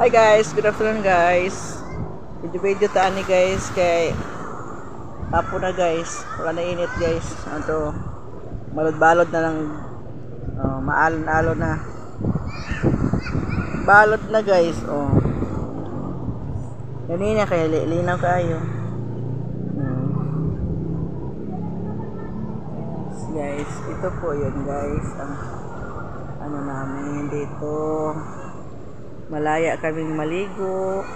Hi guys, good afternoon guys. Video taan ni guys kay tapo na guys. Wala na init guys. Ano balod-balod na lang, maalon-alon na. Balot na guys. Ganina kay linaw kayo. Guys, ito po yun guys. Ang ano namin dito. Malaya kaming maligo.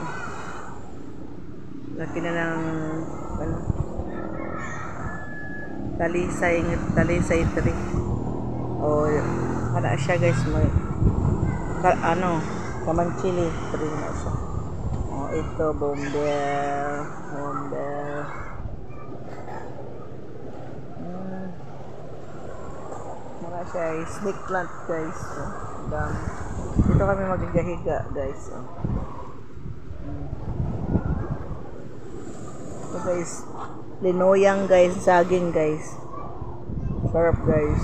Laki na ng talisay tree. Wala siya guys, may kamanchili tree na siya. Ito bomber. Mga siya ay snake plant guys. Dito kami maghiga guys. Ito guys, linoyang guys, saging guys. Sarap guys.